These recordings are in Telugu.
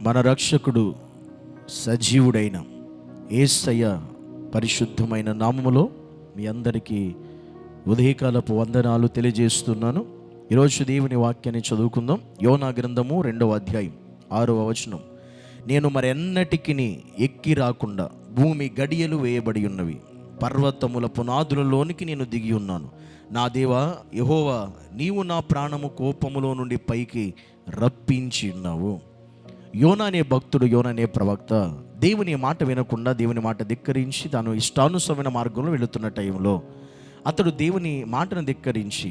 మన రక్షకుడు సజీవుడైన యేసయ్య పరిశుద్ధమైన నామములో మీ అందరికీ ఉదయకాలపు వందనాలు తెలియజేస్తున్నాను. ఈరోజు దేవుని వాక్యాన్ని చదువుకుందాం. యోనా గ్రంథము 2వ అధ్యాయం 6వ వచనం. నేను మరెన్నటికి ఎక్కి రాకుండా భూమి గడియలు వేయబడి ఉన్నవి, పర్వతముల పునాదులలోనికి నేను దిగి ఉన్నాను. నా దేవా యెహోవా, నీవు నా ప్రాణము కోపములో నుండి పైకి రప్పించి ఉన్నావు. యోనా అనే భక్తుడు, యోనా అనే ప్రవక్త దేవుని మాట వినకుండా, దేవుని మాట ధిక్కరించి తాను ఇష్టానుసరమైన మార్గంలో వెళుతున్న టైంలో అతడు దేవుని మాటను ధిక్కరించి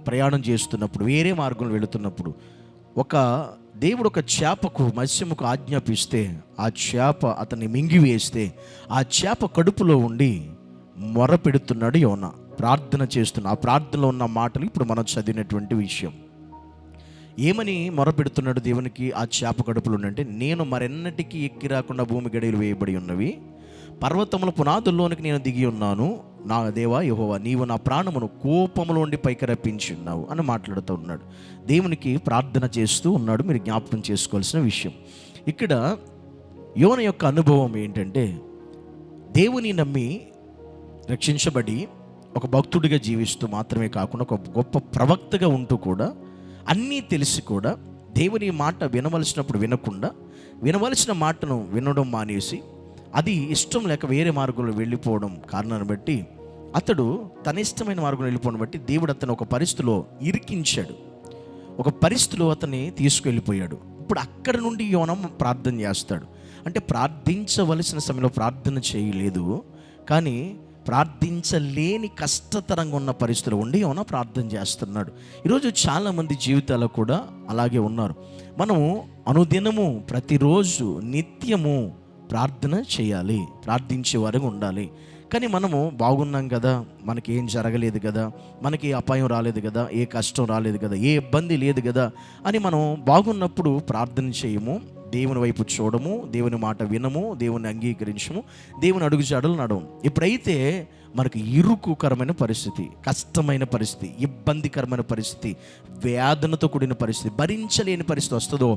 ప్రయాణం చేస్తున్నప్పుడు, వేరే మార్గంలో వెళుతున్నప్పుడు దేవుడు ఒక చేపకు, మత్స్యముకు ఆజ్ఞాపిస్తే ఆ చేప అతన్ని మింగివేస్తే ఆ చేప కడుపులో ఉండి మొర పెడుతున్నాడు యోనా, ప్రార్థన చేస్తున్న. ఆ ప్రార్థనలో ఉన్న మాటలు ఇప్పుడు మనం చదివినటువంటి విషయం. ఏమని మొరపెడుతున్నాడు దేవునికి? ఆ చేప కడుపులో ఉండంటే, నేను మరెన్నటికీ ఎక్కి రాకుండా భూమి గడియలు వేయబడి ఉన్నవి, పర్వతముల పునాదుల్లోనికి నేను దిగి ఉన్నాను. నా దేవా యెహోవా, నీవు నా ప్రాణమును కోపములో ఉండి పైకి రప్పించి ఉన్నావు అని మాట్లాడుతూ ఉన్నాడు. దేవునికి ప్రార్థన చేస్తూ ఉన్నాడు. మీరు జ్ఞాపకం చేసుకోవాల్సిన విషయం ఇక్కడ యోన యొక్క అనుభవం ఏంటంటే, దేవుని నమ్మి రక్షించబడి ఒక భక్తుడిగా జీవిస్తూ మాత్రమే కాకుండా ఒక గొప్ప ప్రవక్తగా ఉంటూ కూడా, అన్నీ తెలిసి కూడా దేవుని మాట వినవలసినప్పుడు వినకుండా, వినవలసిన మాటను వినడం మానేసి అది ఇష్టం లేక వేరే మార్గంలో వెళ్ళిపోవడం కారణాన్ని బట్టి అతడు తన ఇష్టమైన మార్గంలో వెళ్ళిపోవడం బట్టి దేవుడు అతను ఒక పరిస్థితిలో ఇరికించాడు, ఒక పరిస్థితిలో అతన్ని తీసుకెళ్ళిపోయాడు. ఇప్పుడు అక్కడ నుండి యోన ప్రార్థన చేస్తాడు. అంటే ప్రార్థించవలసిన సమయంలో ప్రార్థన చేయలేదు, కానీ ప్రార్థించలేని కష్టతరంగా ఉన్న పరిస్థితులు ఉండి యోనా ప్రార్థన చేస్తున్నాడు. ఈరోజు చాలామంది జీవితాల్లో కూడా అలాగే ఉన్నారు. మనము అనుదినము, ప్రతిరోజు, నిత్యము ప్రార్థన చేయాలి, ప్రార్థించే వారుగా ఉండాలి. కానీ మనము బాగున్నాం కదా, మనకి ఏం జరగలేదు కదా, మనకి అపాయం రాలేదు కదా, ఏ కష్టం రాలేదు కదా, ఏ ఇబ్బంది లేదు కదా అని మనం బాగున్నప్పుడు ప్రార్థన చేయము, దేవుని వైపు చూడము, దేవుని మాట వినము, దేవుని అంగీకరించము, దేవుని అడుగుజాడలు నడవము. ఎప్పుడైతే మనకు ఇరుకుకరమైన పరిస్థితి, కష్టమైన పరిస్థితి, ఇబ్బందికరమైన పరిస్థితి, వేదనతో కూడిన పరిస్థితి, భరించలేని పరిస్థితి వస్తుందో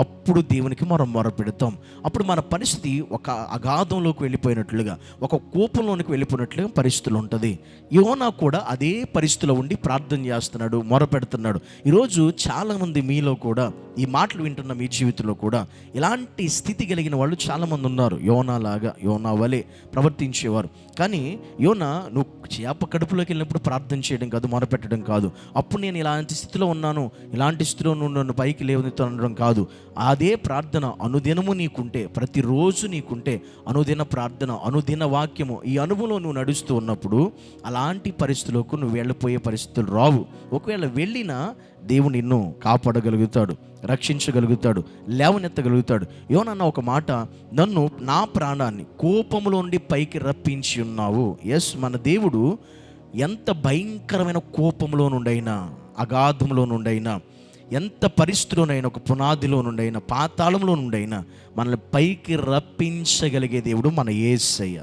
అప్పుడు దేవునికి మనం మొర పెడతాం. అప్పుడు మన పరిస్థితి ఒక అగాధంలోకి వెళ్ళిపోయినట్లుగా, ఒక కోపంలోనికి వెళ్ళిపోయినట్లుగా పరిస్థితులు ఉంటుంది. యోనా కూడా అదే పరిస్థితిలో ఉండి ప్రార్థన చేస్తున్నాడు, మొర పెడుతున్నాడు. ఈరోజు చాలామంది మీలో కూడా, ఈ మాటలు వింటున్న మీ జీవితంలో కూడా ఇలాంటి స్థితి కలిగిన వాళ్ళు చాలామంది ఉన్నారు. యోనా లాగా, యోనా వలె ప్రవర్తించేవారు. కానీ యోనా, నువ్వు చేప కడుపులోకి వెళ్ళినప్పుడు ప్రార్థన చేయడం కాదు, మొరపెట్టడం కాదు, అప్పుడు నేను ఇలాంటి స్థితిలో ఉన్నాను, ఇలాంటి స్థితిలో నన్ను పైకి లేవనెత్తడం కాదు. అదే ప్రార్థన అనుదినము నీకుంటే, ప్రతిరోజు నీకుంటే, అనుదిన ప్రార్థన, అనుదిన వాక్యము, ఈ అనుభవంలో నువ్వు నడుస్తూ ఉన్నప్పుడు అలాంటి పరిస్థితులకు నువ్వు వెళ్ళిపోయే పరిస్థితులు రావు. ఒకవేళ వెళ్ళినా దేవుడు నిన్ను కాపాడగలుగుతాడు, రక్షించగలుగుతాడు, లేవనెత్తగలుగుతాడు. యోనన్న ఒక మాట, నన్ను, నా ప్రాణాన్ని కోపములో నుండి పైకి రప్పించి ఉన్నావు. ఎస్, మన దేవుడు ఎంత భయంకరమైన కోపంలో నుండైనా, అగాధంలో నుండైనా, ఎంత పరిస్థితిలోనైనా, ఒక పునాదిలో నుండైనా, పాతాళంలో నుండైనా మనల్ని పైకి రప్పించగలిగే దేవుడు మన యేసయ్య.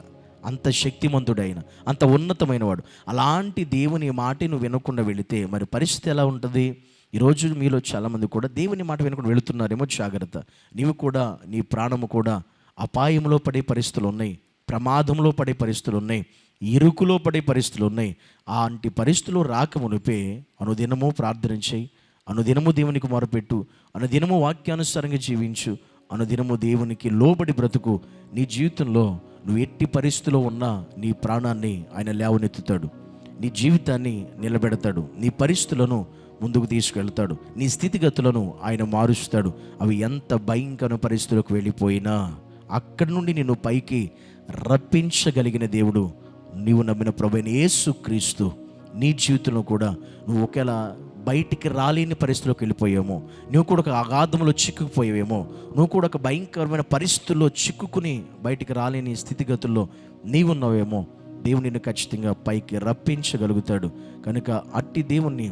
అంత శక్తిమంతుడైన, అంత ఉన్నతమైన వాడు. అలాంటి దేవుని మాట నువ్వు వినకుండా వెళితే మరి పరిస్థితి ఎలా ఉంటుంది? ఈరోజు మీలో చాలామంది కూడా దేవుని మాట వినకుండా వెళుతున్నారేమో. జాగ్రత్త, నీవు కూడా, నీ ప్రాణము కూడా అపాయంలో పడే పరిస్థితులు ఉన్నాయి, ప్రమాదంలో పడే పరిస్థితులు ఉన్నాయి, ఇరుకులో పడే పరిస్థితులు ఉన్నాయి. అలాంటి పరిస్థితులు రాకమునిపే అనుదినము ప్రార్థన చేయి, అనుదినము దేవునికి మొరపెట్టు, అనుదినము వాక్యానుసారంగా జీవించు, అనుదినము దేవునికి లోబడి బ్రతుకు. నీ జీవితంలో నువ్వు ఎట్టి పరిస్థితిలో ఉన్నా నీ ప్రాణాన్ని ఆయన లేవనెత్తుతాడు, నీ జీవితాన్ని నిలబెడతాడు, నీ పరిస్థితులను ముందుకు తీసుకెళ్తాడు, నీ స్థితిగతులను ఆయన మారుస్తాడు. అవి ఎంత భయంకర పరిస్థితులకు వెళ్ళిపోయినా అక్కడి నుండి నిన్ను పైకి రప్పించగలిగిన దేవుడు నీవు నమ్మిన ప్రభువైన యేసుక్రీస్తు. నీ జీవితంలో కూడా నువ్వు ఒకేలా బయటికి రాలేని పరిస్థితిలోకి వెళ్ళిపోయామో, నువ్వు కూడా ఒక అగాధంలో చిక్కుకుపోయావేమో, నువ్వు కూడా ఒక భయంకరమైన పరిస్థితుల్లో చిక్కుకుని బయటికి రాలేని స్థితిగతుల్లో నీవున్నావేమో, దేవుడు నిన్ను ఖచ్చితంగా పైకి రప్పించగలుగుతాడు. కనుక అట్టి దేవుణ్ణి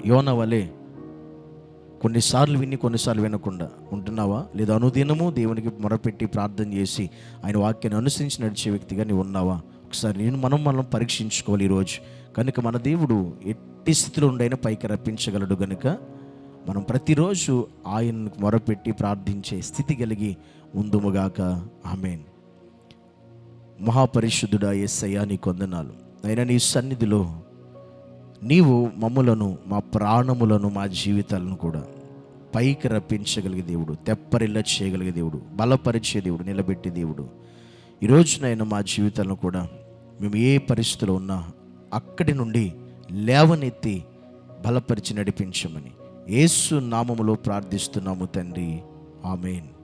యోనా వలె కొన్నిసార్లు విని కొన్నిసార్లు వినకుండా ఉంటున్నావా? లేదా అనుదినము దేవునికి మొరపెట్టి ప్రార్థన చేసి ఆయన వాక్యాన్ని అనుసరించి నడిచే వ్యక్తిగా నీవు ఉన్నావా? ఒకసారి మనం పరీక్షించుకోవాలి ఈరోజు. కనుక మన దేవుడు ఎట్టి స్థితిలో ఉండైనా పైకి రప్పించగలడు. కనుక మనం ప్రతిరోజు ఆయనకు మొరపెట్టి ప్రార్థించే స్థితి కలిగి ఉందుముగాక. ఆమేన్. మహాపరిశుద్ధుడా యేసయ్యా, నీ కొందనాలు. అయినా నీ సన్నిధిలో నీవు మమ్ములను, మా ప్రాణములను, మా జీవితాలను కూడా పైకి రప్పించగలిగే దేవుడు, తెప్పరిల్ల చేయగలిగే దేవుడు, బలపరిచే దేవుడు, నిలబెట్టే దేవుడు. ఈరోజునైనా మా జీవితాలను కూడా మేము ఏ పరిస్థితిలో ఉన్నా అక్కడి నుండి లేవనెత్తి బలపరిచి నడిపించమని యేసు నామములో ప్రార్థిస్తున్నాము తండ్రి. ఆమేన్.